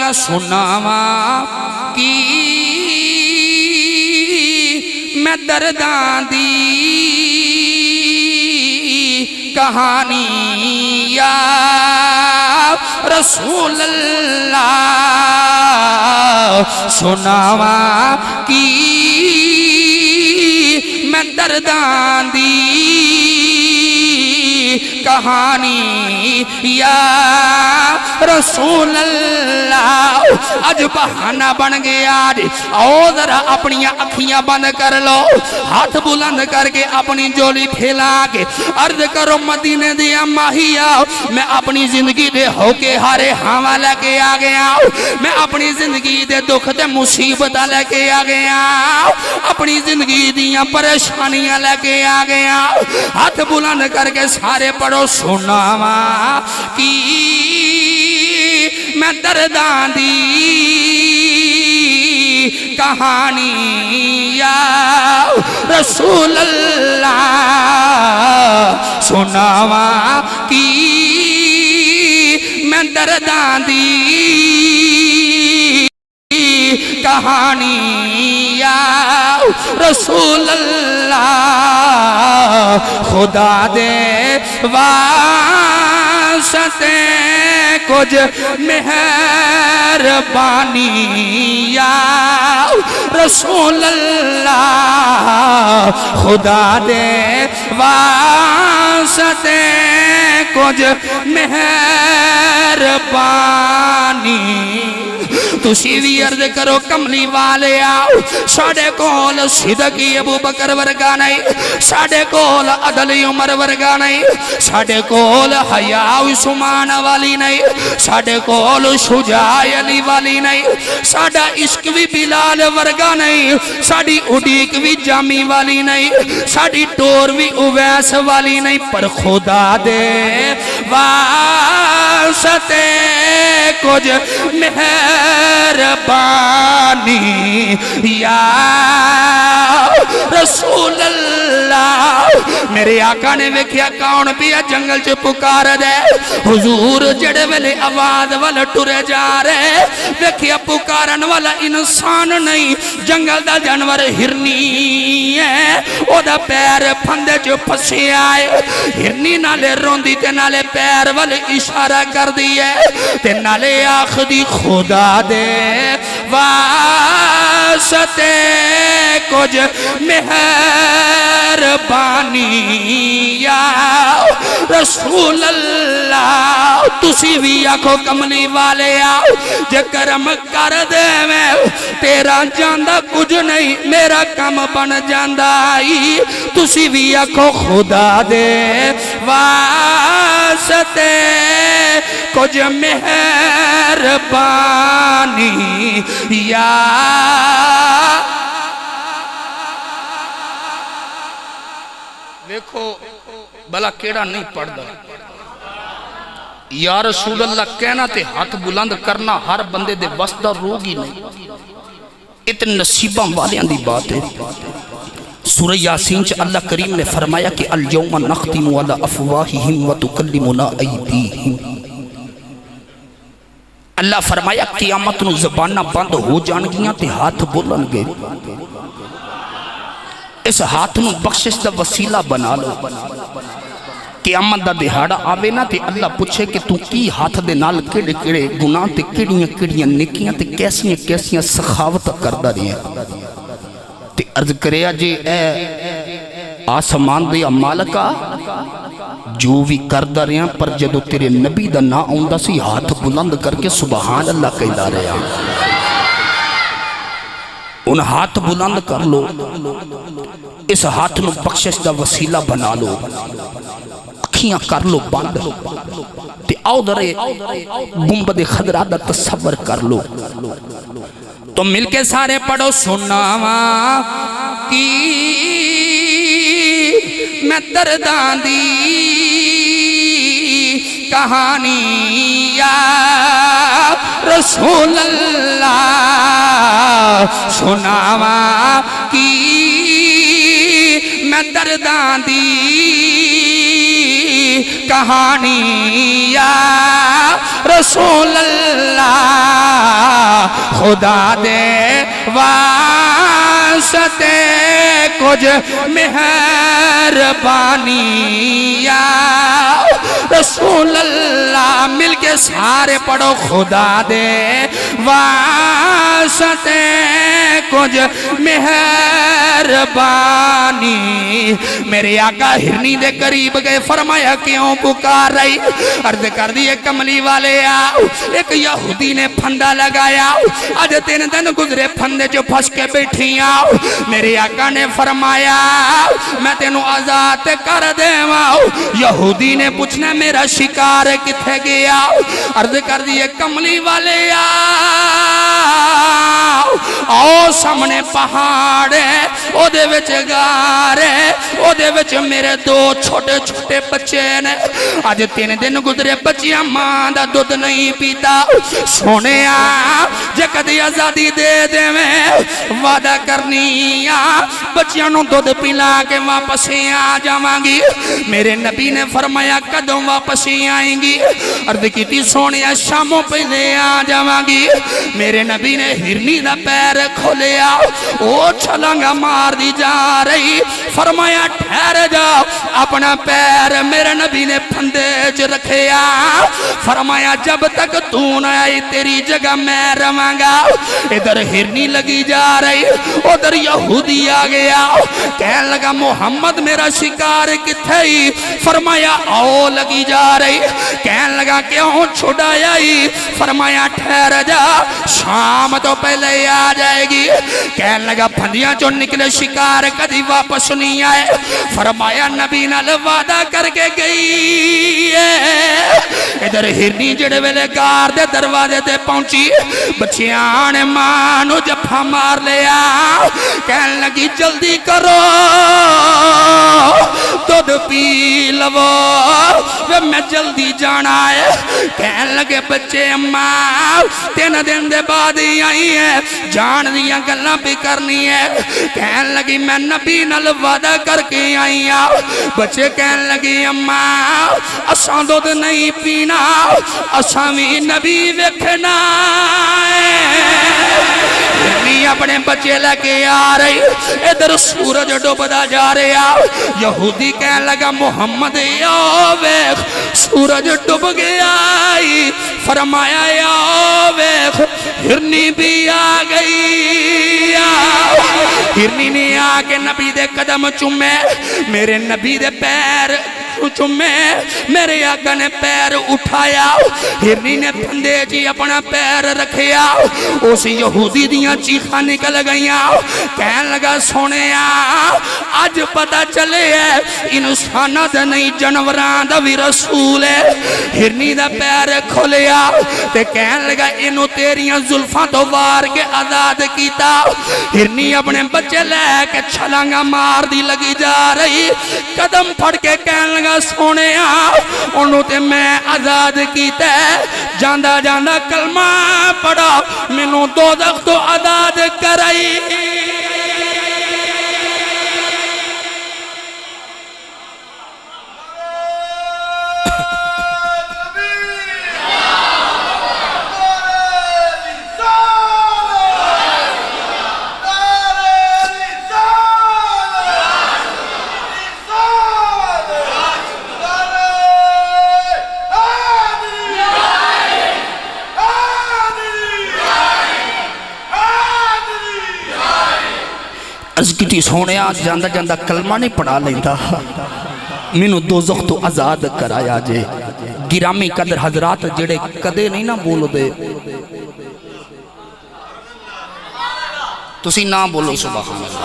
لگا سناواں کی میں درداں دی کہانی یا رسول اللہ سناواں کی میں درداں دی کہانی یا رسول اللہ اج بہانہ بن گیا آؤ ذرا اپنی اکھیاں بند کر لو ہاتھ بلند کر کے اپنی جولی پھیلا کے عرض کرو مدینے دیا ماہیا میں اپنی زندگی دے ہو کے ہارے ہاں لے کے آ گیا میں اپنی زندگی دے دکھ دے مصیبت لے کے آ گیا اپنی زندگی دیاں پریشانیاں لے کے آ گیا ہاتھ بلند کر کے سارے پڑھو سناواں کی میں درداں دی کہانی یا رسول اللہ سناواں کی میں درداں دی کہانی یا رسول اللہ خدا دے واسطے کچھ مہربانی یا رسول اللہ خدا دے واسطے کچھ مہربانی تسی بھی عرض کرو کملی والے آؤ ساڑھے کول صدقی ابو بکر ورگا نہیں ساڑھے کول عدلی عمر ورگا نہیں ساڑھے کول حیاء عثمان والی نہیں ساڑھے کول شجاع علی والی نہیں ساڑھا عشق بھی بلال ورگا نہیں ساڑھی اڈیک بھی جامی والی نہیں ساڑھی ٹور بھی اویس والی نہیں پر خدا دے واسطے کچھ مہربانی یا رسول اللہ میرے آقا نے ویکھیا کون پیا جنگل چ پکار دے حضور جڑے ویلے آواز والا ٹرے جا رہے ویکھیا پکارن والا انسان نہیں جنگل دا جانور ہرنی ہے او دا پیر پھندے چ پھسے آئے ہرنی نالے روندی تے نالے پیر والے اشارہ کر دیئے تے نالے آخ دی خدا دے واسطے کچھ مہربانی یا رسول اللہ تسی بھی آکھو کملی والے آؤ جے کرم کر دے میں تیرا جاندہ کچھ نہیں میرا کم بن جاندہ آئی تسی بھی آکھو خدا دے واسطے کچھ مہربانی یا دیکھو بلا کیڑا نہیں پڑھ دا یا رسول اللہ کہنا تے ہاتھ بلند کرنا ہر بندے دے وسطہ روگی نہیں اتنے نصیبہ والیاں دی بات ہے سورہ یاسین چ اللہ کریم نے فرمایا کہ اليوم نختم علی افواہہم وتکلمنا ایدیہم اللہ فرمایا قیامت نو زبانہ بند ہو جان گیاں تے ہاتھ بولن گے اس ہاتھ نو بخشش دا وسیلہ بنا لو قیامت دا دہاڑا آوے نا تے اللہ پوچھے کہ تو کی ہاتھ دے نال کڑے کڑے گناہ تے کڑیاں نکیاں تے کیسیاں سخاوت کردہ رہے تے عرض کریا جی اے آسمان دیا مالکا جو بھی کردہ رہے ہیں پر جدو تیرے نبی دا نا آؤندہ سی ہاتھ بلند کر کے سبحان اللہ کہہ رہے ہیں ان ہاتھ بلند کر لو اس ہاتھ نو بخشش دا وسیلہ بنا لو اکھیاں کر لو بند تے آؤ درے گنبد خضرا دا تصور کر لو تو مل کے سارے پڑھو سناواں کی میں درداں دی کہانی یا رسول اللہ سناواں کی میں درداں دی کہانی یا رسول اللہ خدا دے واسطے کچھ مہربانی یا رسول اللہ مل کے سارے پڑھو خدا دے واسطے کچھ مہربانی میرے آقا ہرنی دے قریب گئے فرمایا کیوں پکار رہی عرض کر دیے کملی والے آؤ ایک یہودی نے پھندا لگایا آج 3 دن گزرے پھندے جو پھنس کے بیٹھی آؤ میرے آقا نے فرمایا میں تینوں آزاد کر دے آؤ یہودی نے پوچھنا میرا شکار کتھے گیا عرض کر دیے کملی والے آؤ سامنے پہاڑ ہے او دے وچ گار ہے او دے وچ میرے 2 چھوٹے چھوٹے بچے نے آج 3 دن گزرے بچیاں ماں دا دودھ نہیں پیتا سونے جے کدی آزادی دے دے میں وعدہ کرنی بچیاں نو دودھ پلا کے واپس آ جاواں گی میرے نبی نے فرمایا کدوں واپس آئیں گی عرض کیتی سونے شاموں پہلے آ جاواں گی میرے نبی نے ہرنی دا پیر کھولیا او چھلانگا مار دی جا رہی فرمایا ٹھہر جاؤ اپنا پیر میرے نبی نے پھندے چ رکھیا فرمایا جب تک تو نہ آئی تیری جگہ میں رواں گا ادھر ہرنی لگی جا رہی ادھر یہودی آ گیا کہنے لگا محمد میرا شکار کتھائی فرمایا آؤ لگی جا رہی کہنے لگا کیوں چھڑایا ہی فرمایا ٹھہر جا شام تو پہلے آ جائے گی کہنے لگا پھندیاں جو نکلے شکار کدی واپس نہیں آئے فرمایا نبی نال وعدہ کر کے گئی ادھر ہرنی جڑے ویلے گار دے دروازے تے پہنچی بچیاں نے ماں نو جفا مار لیا کہنے لگی جلدی کرو دودھ پی لو میں جلدی جانا ہے کہنے لگے بچے اماں 3 دن دے بعد ہی آئی ہے جان دیا گلاں بھی کرنی ہے کہنے لگی میں نبی نال وعدہ کر کے آئی ہوں بچے کہنے لگی اماں اساں دودھ نہیں پینا اساں بھی نبی ویکھنا اپنے بچے لے کے آ رہی ادھر سورج ڈوبدا جا رہا یہودی کہنے لگا محمد یا ویکھ سورج ڈوب گیا فرمایا یا ویکھ ہرنی بھی آ گئی ہرنی نے آ کے نبی دے قدم چومے میرے نبی دے پیر چومے میرے آقا نے پیر اٹھایا ہرنی نے پھندے جی اپنا پیر رکھیا اس یہودی دیاں چیخاں نکل گئیاں کہنے لگا سونے آج پتہ چلے ہے انسانہ دے نہیں جنوران دا بھی رسول ہے ہرنی دا پیر کھولیا تے کہنے لگا انہوں تیریاں زلفاں تو وار کے آزاد کیتا ہرنی اپنے بچے لے کے چھلانگا مار دی لگی جا رہی قدم پھڑ کے کہنے لگا سونے انہوں تے میں آزاد کیتا ہے جاندہ جاندہ کلمہ پڑھا منوں دوزخ تو آزاد کرائی کتی سونے جاندہ جاندہ کلمہ نہیں پڑھا لیتا مینو دوزخ تو آزاد کرایا جے گرامی قدر حضرات جڑے کدے نہیں نہ بولو دے تسی نہ بولو سبحان اللہ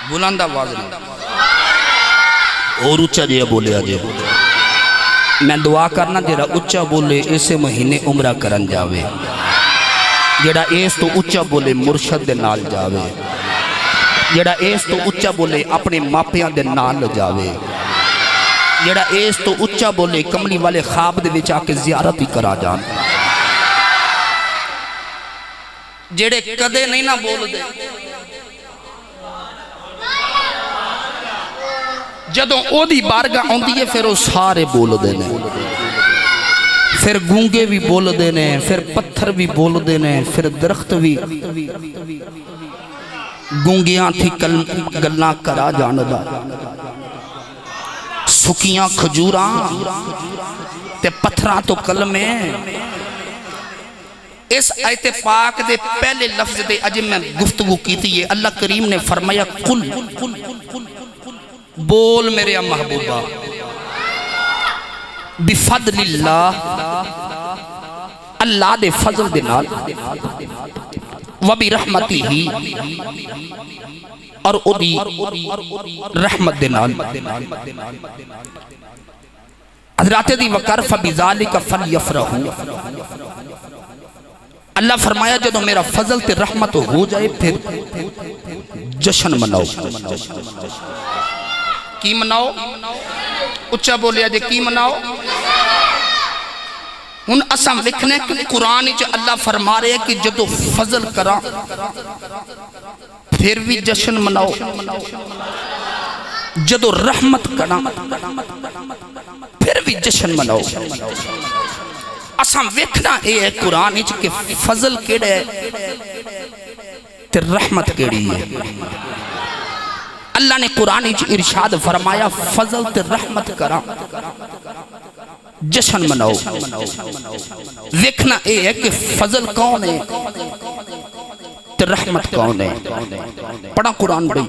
بلندہ واضح اور اچھا جے بولے آجے میں دعا کرنا جڑا اچھا بولے اسے مہینے عمرہ کرن جاوے جڑا ایس تو اچھا بولے مرشد دے نال جاوے جڑا ایس تو اچھا بولے اپنے ماپیاں دے نال جاوے جڑا ایس تو اچھا بولے کملی والے خواب دے وچ آ کے زیارت ہی کرا جان جڑے کدے نہیں نہ بول دے جدوں او دی بارگاہ ہوندی ہے پھر وہ سارے بول دے نے پھر گونگے بھی بول دینے، پھر پتھر بھی بول دینے، پھر درخت بھی گونگیاں تھی گلنا کرا جاندہ، سکیاں کھجوراں تے پتھراں تو کلمے۔ اس آیت پاک دے پہلے لفظ دے اجے میں گفتگو کی تھی، اللہ کریم نے فرمایا قل، بول میرے محبوبہ، بفضل اللہ، اللہ دے فضل دے نال، وبرحمتہ ہی، اور اودی رحمت دے نال۔ حضرات دی وقار فبذالک فلیفرحوا، اللہ فرمایا جدو میرا فضل تے رحمت ہو جائے پھر جشن مناؤ۔ کی مناؤ؟ اچھا بولیا جے کی مناؤ؟ ان اسم لکھنے کہ قرآن جو اللہ فرما رہے کہ جدو فضل کرا پھر بھی جشن مناؤ، جدو رحمت کرا پھر بھی جشن مناؤ۔ اسم ویکھنا اے ہے قرآن کہ فضل کیڑے ہے تے رحمت کیڑی ہے۔ اللہ نے قرآن ارشاد فرمایا فضل تے رحمت کرا جشن مناؤ۔ ویکھنا اے ہے کہ فضل کون ہے تے رحمت کون ہے۔ پڑھا قرآن بھائی۔